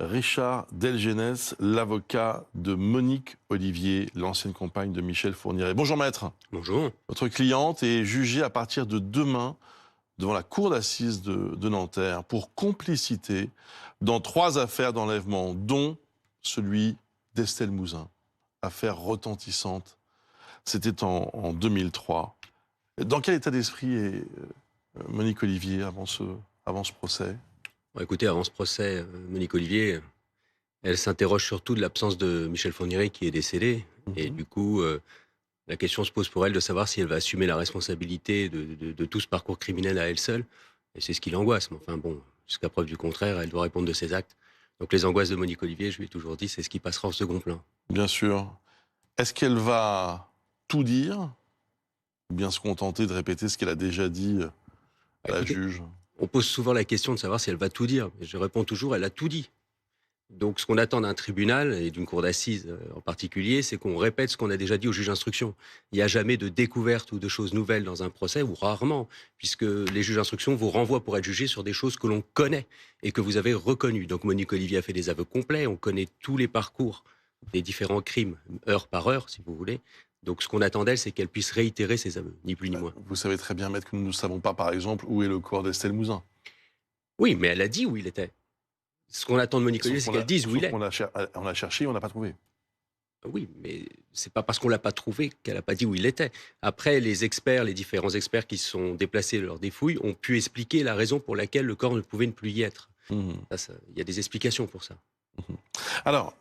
Richard Delgenès, l'avocat de Monique Olivier, l'ancienne compagne de Michel Fourniret. Bonjour maître. Bonjour. Votre cliente est jugée à partir de demain devant la cour d'assises de Nanterre pour complicité dans 3 affaires d'enlèvement, dont celui d'Estelle Mouzin. Affaire retentissante. C'était en 2003. Dans quel état d'esprit est Monique Olivier avant ce procès? Bon, écoutez, avant ce procès, Monique Olivier, elle s'interroge surtout de l'absence de Michel Fourniret qui est décédé. Et du coup, la question se pose pour elle de savoir si elle va assumer la responsabilité de tout ce parcours criminel à elle seule. Et c'est ce qui l'angoisse. Mais enfin bon, jusqu'à preuve du contraire, elle doit répondre de ses actes. Donc les angoisses de Monique Olivier, je lui ai toujours dit, c'est ce qui passera en second plan. Bien sûr. Est-ce qu'elle va tout dire ou bien se contenter de répéter ce qu'elle a déjà dit à la Écoutez, juge? on pose souvent la question de savoir si elle va tout dire. Et je réponds toujours, elle a tout dit. Donc, ce qu'on attend d'un tribunal et d'une cour d'assises en particulier, c'est qu'on répète ce qu'on a déjà dit au juge d'instruction. Il n'y a jamais de découverte ou de choses nouvelles dans un procès, ou rarement, puisque les juges d'instruction vous renvoient pour être jugés sur des choses que l'on connaît et que vous avez reconnues. Donc, Monique Olivier a fait des aveux complets, on connaît tous les parcours des différents crimes, heure par heure, si vous voulez. Donc, ce qu'on attend d'elle, c'est qu'elle puisse réitérer ses aveux, ni plus ni moins. Vous savez très bien, maître, que nous ne savons pas, par exemple, où est le corps d'Estelle Mouzin. Oui, mais elle a dit où il était. Ce qu'on attend de Monique Olivier, c'est qu'elle dise où il est. On a cherché, on n'a pas trouvé. Oui, mais c'est pas parce qu'on l'a pas trouvé qu'elle a pas dit où il était. Après, les experts, les différents experts qui se sont déplacés lors des fouilles ont pu expliquer la raison pour laquelle le corps ne pouvait ne plus y être. Mhm. Il y a des explications pour ça. Mhm. Alors,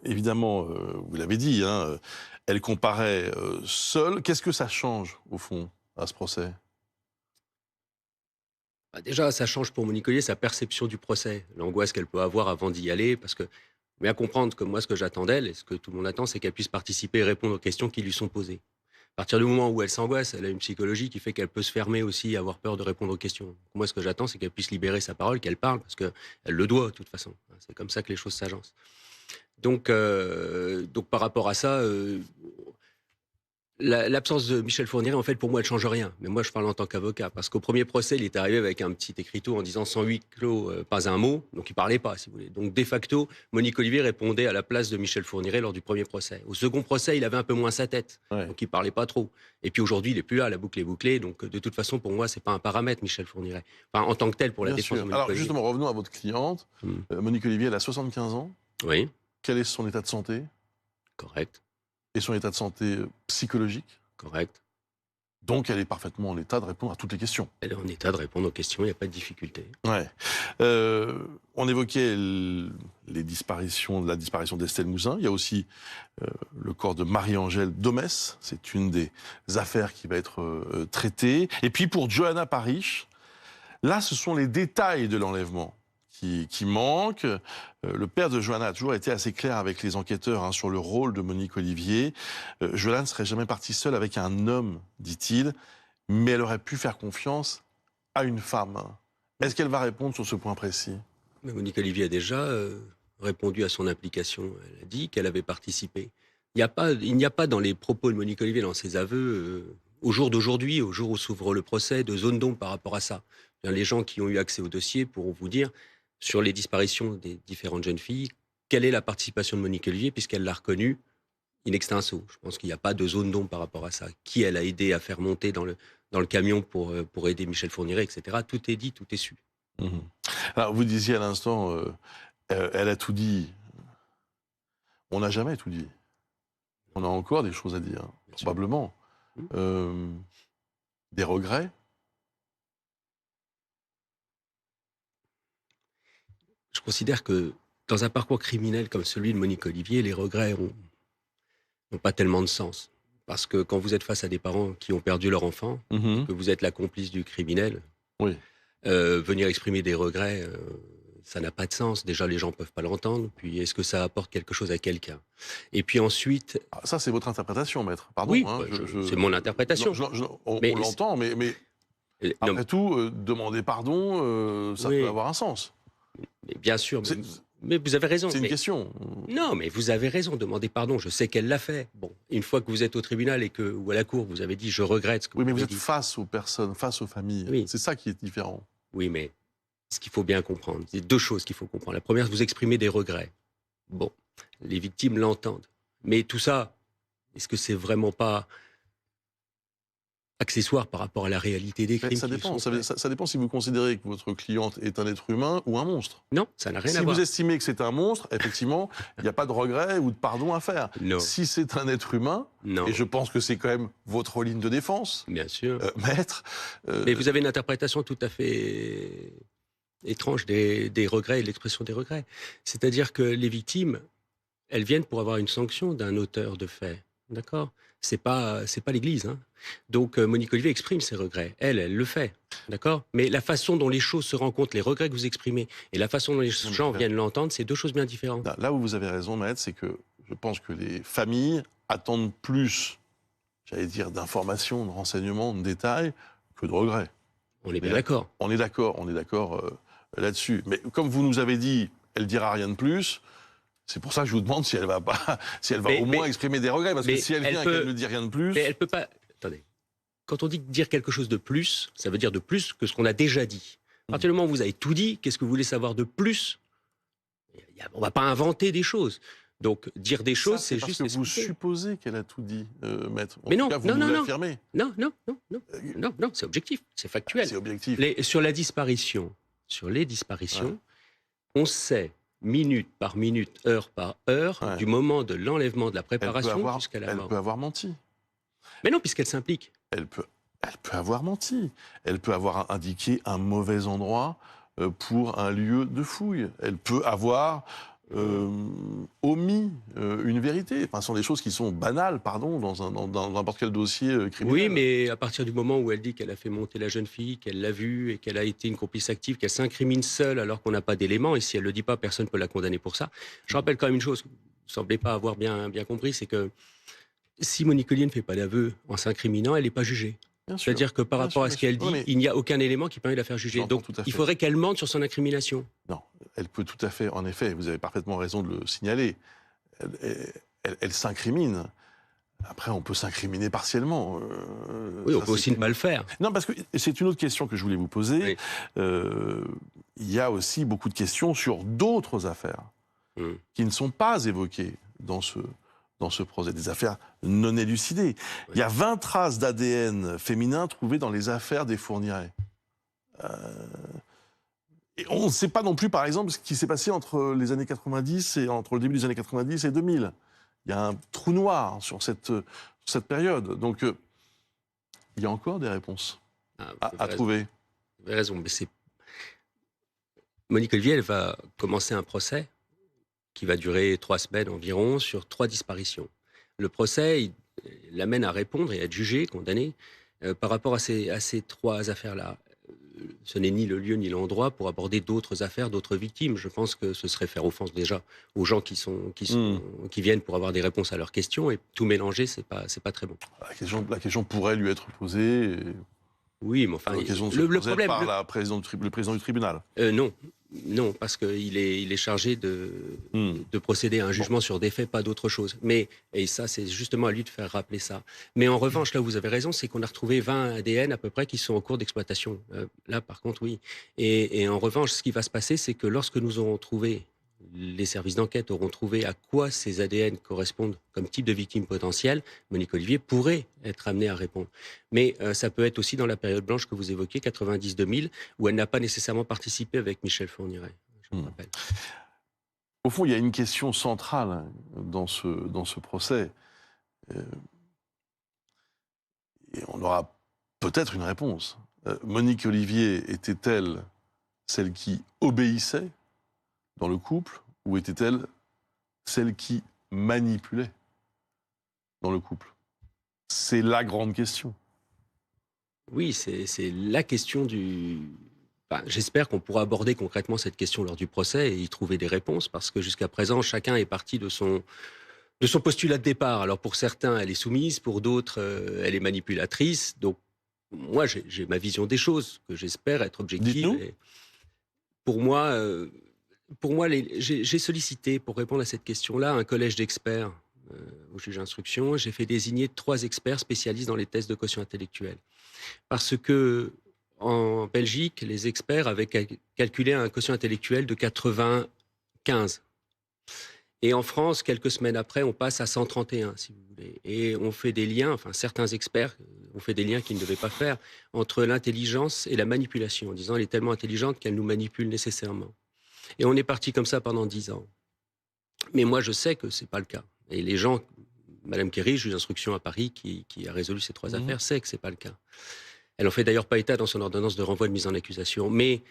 évidemment, vous l'avez dit, hein, elle comparaît seule. Qu'est-ce que ça change, au fond, à ce procès? Bah, déjà, ça change pour Monique Ollier sa perception du procès, l'angoisse qu'elle peut avoir avant d'y aller, parce que bien comprendre que moi, ce que j'attends d'elle et ce que tout le monde attend, c'est qu'elle puisse participer et répondre aux questions qui lui sont posées. À partir du moment où elle s'angoisse, elle a une psychologie qui fait qu'elle peut se fermer aussi, avoir peur de répondre aux questions. Moi, ce que j'attends, c'est qu'elle puisse libérer sa parole, qu'elle parle, parce qu'elle le doit, de toute façon. C'est comme ça que les choses s'agencent. Donc par rapport à ça, l'absence de Michel Fourniret, en fait, pour moi, elle ne change rien. Mais moi, je parle en tant qu'avocat. Parce qu'au premier procès, il est arrivé avec un petit écriteau en disant 108 clos, pas un mot. Donc, il ne parlait pas, si vous voulez. Donc, de facto, Monique Olivier répondait à la place de Michel Fourniret lors du premier procès. Au second procès, il avait un peu moins sa tête. Ouais. Donc, il ne parlait pas trop. Et puis, aujourd'hui, il n'est plus là. La boucle est bouclée. Donc, de toute façon, pour moi, ce n'est pas un paramètre, Michel Fourniret. Enfin, en tant que tel, pour la Bien défense sûr. de Monique Alors, Olivier. justement, revenons à votre cliente. Monique Olivier, elle a 75 ans. Oui, Quel est son état de santé correct, et son état de santé psychologique? correct. Donc, elle est parfaitement en état de répondre à toutes les questions. Elle est en état de répondre aux questions, il n'y a pas de difficulté. Ouais. On évoquait la disparition d'Estelle Mouzin. Il y a aussi le corps de Marie-Angèle Domès. C'est une des affaires qui va être traitée. Et puis pour Johanna Parish, là, ce sont les détails de l'enlèvement qui manquent. Le père de Johanna a toujours été assez clair avec les enquêteurs sur le rôle de Monique Olivier. Johanna ne serait jamais partie seule avec un homme, dit-il, mais elle aurait pu faire confiance à une femme. Est-ce qu'elle va répondre sur ce point précis? Mais Monique Olivier a déjà répondu à son implication. Elle a dit qu'elle avait participé. Il n'y a pas dans les propos de Monique Olivier, dans ses aveux, au jour d'aujourd'hui, au jour où s'ouvre le procès, de zone d'ombre par rapport à ça. Les gens qui ont eu accès au dossier pourront vous dire, sur les disparitions des différentes jeunes filles, quelle est la participation de Monique Olivier, puisqu'elle l'a reconnue in extenso. Je pense qu'il n'y a pas de zone d'ombre par rapport à ça. Qui elle a aidé à faire monter dans le camion pour aider Michel Fourniret, etc. Tout est dit, tout est su. Mhm. Alors, vous disiez à l'instant, elle a tout dit. On n'a jamais tout dit. On a encore des choses à dire, Bien sûr. probablement. Euh, des regrets. Je considère que dans un parcours criminel comme celui de Monique Olivier, les regrets n'ont pas tellement de sens. Parce que quand vous êtes face à des parents qui ont perdu leur enfant, et Mhm. que vous êtes la complice du criminel, Oui. venir exprimer des regrets, ça n'a pas de sens. Déjà, les gens ne peuvent pas l'entendre. Puis, est-ce que ça apporte quelque chose à quelqu'un? Et puis ensuite, Ah, ça, c'est votre interprétation, maître. Pardon. oui, Hein, c'est mon interprétation. on Mais l'entend, mais non, après tout, demander pardon, ça peut oui, avoir un sens. mais bien sûr. C'est Mais vous avez raison. c'est une Mais question. non, mais vous avez raison, demandez pardon. Je sais qu'elle l'a fait. Bon, une fois que vous êtes au tribunal ou à la cour, vous avez dit je regrette ce que Oui, vous mais vous avez êtes dit. face aux personnes, face aux familles. Oui, C'est ça qui est différent. oui, mais ce qu'il faut bien comprendre. Il y a deux choses qu'il faut comprendre. La première, vous exprimez des regrets. Bon, les victimes l'entendent. Mais tout ça, est-ce que c'est vraiment pas accessoire par rapport à la réalité des crimes Ça qui dépend. sont faits? Ça dépend si vous considérez que votre cliente est un être humain ou un monstre. Non, ça n'a rien Si à voir. vous estimez que c'est un monstre, effectivement, il n'y a pas de regret ou de pardon à faire. Non, Si c'est un être humain, non, et je pense que c'est quand même votre ligne de défense, bien sûr. maître. Mais vous avez une interprétation tout à fait étrange des regrets et de l'expression des regrets. C'est-à-dire que les victimes, elles viennent pour avoir une sanction d'un auteur de fait. D'accord? C'est pas l'Église. Hein. Donc Monique Olivier exprime ses regrets. Elle le fait. D'accord? Mais la façon dont les choses se rencontrent, les regrets que vous exprimez, et la façon dont les gens viennent l'entendre, c'est deux choses bien différentes. Là où vous avez raison, maître, c'est que je pense que les familles attendent plus, j'allais dire, d'informations, de renseignements, de détails, que de regrets. On est bien d'accord. On est d'accord là-dessus. Mais comme vous nous avez dit, elle dira rien de plus. C'est pour ça que je vous demande si elle va pas, si elle va au moins exprimer des regrets, parce que si elle vient et qu'elle ne dit rien de plus. Mais elle peut pas. Attendez. Quand on dit dire quelque chose de plus, ça veut dire de plus que ce qu'on a déjà dit. À partir du moment où vous avez tout dit, qu'est-ce que vous voulez savoir de plus? On va pas inventer des choses. Donc dire des choses, c'est juste. Parce que vous supposez qu'elle a tout dit, maître. Mais non, vous nous l'affirmez. Non, c'est objectif, c'est factuel. C'est objectif. Sur les disparitions, on sait minute par minute, heure par heure, du moment de l'enlèvement, de la préparation jusqu'à la mort. Elle peut avoir menti. Mais non, puisqu'elle s'implique. Elle peut avoir menti. Elle peut avoir indiqué un mauvais endroit pour un lieu de fouille. Elle peut avoir omis une vérité. Enfin, ce sont des choses qui sont banales, pardon, dans n'importe quel dossier criminel. Oui, mais à partir du moment où elle dit qu'elle a fait monter la jeune fille, qu'elle l'a vue et qu'elle a été une complice active, qu'elle s'incrimine seule alors qu'on n'a pas d'éléments, et si elle ne le dit pas, personne ne peut la condamner pour ça. Je rappelle quand même une chose, que vous ne semblez pas avoir bien compris, c'est que si Monique Olivier ne fait pas d'aveu en s'incriminant, elle n'est pas jugée. C'est-à-dire que par rapport à ce qu'elle dit, il n'y a aucun élément qui permet de la faire juger. Donc il faudrait qu'elle mente sur son incrimination. Non, elle peut tout à fait, en effet, vous avez parfaitement raison de le signaler, elle s'incrimine. Après, on peut s'incriminer partiellement. Oui, on peut aussi ne pas le faire. Non, parce que c'est une autre question que je voulais vous poser. Oui. Il y a aussi beaucoup de questions sur d'autres affaires qui ne sont pas évoquées dans ce procès, des affaires non élucidées. Oui. Il y a 20 traces d'ADN féminin trouvées dans les affaires des Fourniret. Et on ne sait pas non plus, par exemple, ce qui s'est passé entre les années 90 et entre le début des années 90 et 2000. Il y a un trou noir sur cette période. Donc, il y a encore des réponses à trouver. Vous avez raison, mais Monique Olivier, elle va commencer un procès qui va durer 3 semaines environ, sur 3 disparitions. Le procès l'amène à répondre et à être jugé, condamné, par rapport à ces 3 affaires-là. Ce n'est ni le lieu ni l'endroit pour aborder d'autres affaires, d'autres victimes. Je pense que ce serait faire offense déjà aux gens qui viennent pour avoir des réponses à leurs questions, et tout mélanger, c'est pas très bon. La question pourrait lui être posée. Oui, mais enfin, le problème par le président du tribunal. Non, parce qu'il est chargé de procéder à un jugement sur des faits, pas d'autre chose. Et ça, c'est justement à lui de faire rappeler ça. Mais en revanche, là où vous avez raison, c'est qu'on a retrouvé 20 ADN à peu près qui sont en cours d'exploitation. Là, par contre, oui. Et en revanche, ce qui va se passer, c'est que lorsque nous aurons trouvé, les services d'enquête auront trouvé à quoi ces ADN correspondent comme type de victime potentielle, Monique Olivier pourrait être amenée à répondre. Mais ça peut être aussi dans la période blanche que vous évoquez, 90-2000, où elle n'a pas nécessairement participé avec Michel Fourniret, je me rappelle. Au fond, il y a une question centrale dans ce procès. Et on aura peut-être une réponse. Monique Olivier était-elle celle qui obéissait dans le couple, ou était-elle celle qui manipulait dans le couple? C'est la grande question. Oui, c'est la question du... Enfin, j'espère qu'on pourra aborder concrètement cette question lors du procès et y trouver des réponses, parce que jusqu'à présent, chacun est parti de son postulat de départ. Alors pour certains, elle est soumise, pour d'autres, elle est manipulatrice. Donc moi, j'ai ma vision des choses, que j'espère être objective. Dites-nous. Et pour moi, j'ai sollicité, pour répondre à cette question-là, un collège d'experts au juge d'instruction. J'ai fait désigner 3 experts spécialistes dans les tests de quotient intellectuel. Parce que, en Belgique, les experts avaient calculé un quotient intellectuel de 95. Et en France, quelques semaines après, on passe à 131, si vous voulez. Et on fait des liens, enfin certains experts ont fait des liens qu'ils ne devaient pas faire, entre l'intelligence et la manipulation, en disant elle est tellement intelligente qu'elle nous manipule nécessairement. Et on est parti comme ça pendant 10 ans. Mais moi, je sais que ce n'est pas le cas. Et les gens, Madame Kerry, juge d'instruction à Paris, qui a résolu ces 3 affaires, sait que ce n'est pas le cas. Elle n'en fait d'ailleurs pas état dans son ordonnance de renvoi de mise en accusation. Mais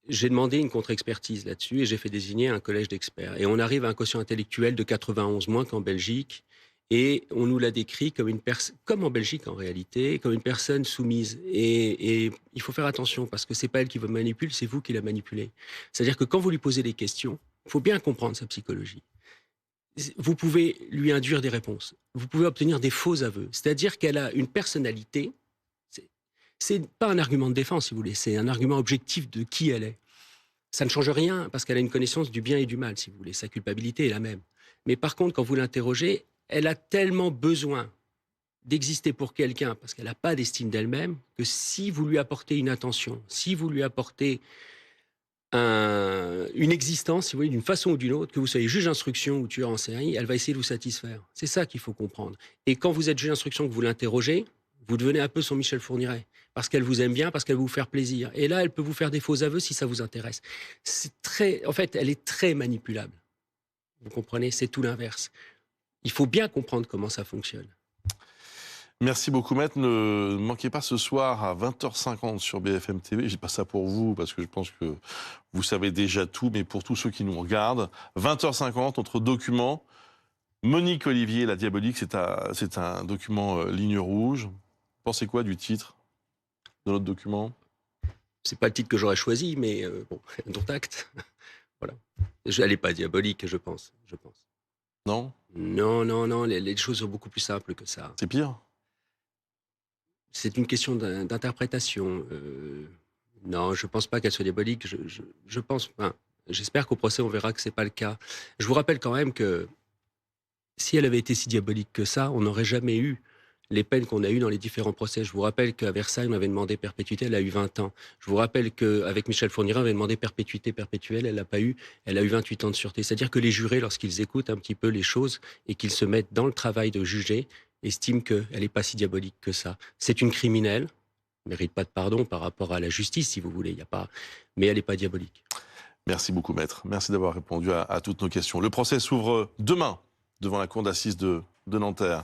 j'ai demandé une contre-expertise là-dessus et j'ai fait désigner un collège d'experts. Et on arrive à un quotient intellectuel de 91, moins qu'en Belgique. Et on nous l'a décrit comme une personne, comme en Belgique en réalité, comme une personne soumise. Et il faut faire attention parce que c'est pas elle qui vous manipule, c'est vous qui la manipulez. C'est-à-dire que quand vous lui posez des questions, il faut bien comprendre sa psychologie. Vous pouvez lui induire des réponses. Vous pouvez obtenir des faux aveux. C'est-à-dire qu'elle a une personnalité. C'est pas un argument de défense, si vous voulez. C'est un argument objectif de qui elle est. Ça ne change rien parce qu'elle a une connaissance du bien et du mal, si vous voulez. Sa culpabilité est la même. Mais par contre, quand vous l'interrogez, elle a tellement besoin d'exister pour quelqu'un parce qu'elle n'a pas d'estime d'elle-même que si vous lui apportez une attention, si vous lui apportez une existence, si vous voulez, d'une façon ou d'une autre, que vous soyez juge d'instruction ou tueur en série, elle va essayer de vous satisfaire. C'est ça qu'il faut comprendre. Et quand vous êtes juge d'instruction, que vous l'interrogez, vous devenez un peu son Michel Fourniret. Parce qu'elle vous aime bien, parce qu'elle veut vous faire plaisir. Et là, elle peut vous faire des faux aveux si ça vous intéresse. En fait, elle est très manipulable. Vous comprenez? C'est tout l'inverse. Il faut bien comprendre comment ça fonctionne. Merci beaucoup, maître. Ne manquez pas ce soir à 20h50 sur BFM TV. Je dis pas ça pour vous, parce que je pense que vous savez déjà tout, mais pour tous ceux qui nous regardent, 20h50, notre document, Monique Olivier, la diabolique, c'est un document ligne rouge. Vous pensez quoi du titre de notre document? C'est pas le titre que j'aurais choisi, mais bon, dont acte. Voilà. Elle n'est pas diabolique, je pense. Non? Non, les choses sont beaucoup plus simples que ça. C'est pire? C'est une question d'interprétation. Non, je ne pense pas qu'elle soit diabolique. Je pense, j'espère qu'au procès, on verra que ce n'est pas le cas. Je vous rappelle quand même que si elle avait été si diabolique que ça, on n'aurait jamais eu les peines qu'on a eues dans les différents procès. Je vous rappelle qu'à Versailles, on avait demandé perpétuité, elle a eu 20 ans. Je vous rappelle qu'avec Michel Fourniret, on avait demandé perpétuité perpétuelle, elle l'a pas eu, elle a eu 28 ans de sûreté. C'est-à-dire que les jurés, lorsqu'ils écoutent un petit peu les choses et qu'ils se mettent dans le travail de juger, estiment qu'elle n'est pas si diabolique que ça. C'est une criminelle, elle ne mérite pas de pardon par rapport à la justice, si vous voulez, mais elle n'est pas diabolique. Merci beaucoup, maître. Merci d'avoir répondu à toutes nos questions. Le procès s'ouvre demain devant la cour d'assises de Nanterre.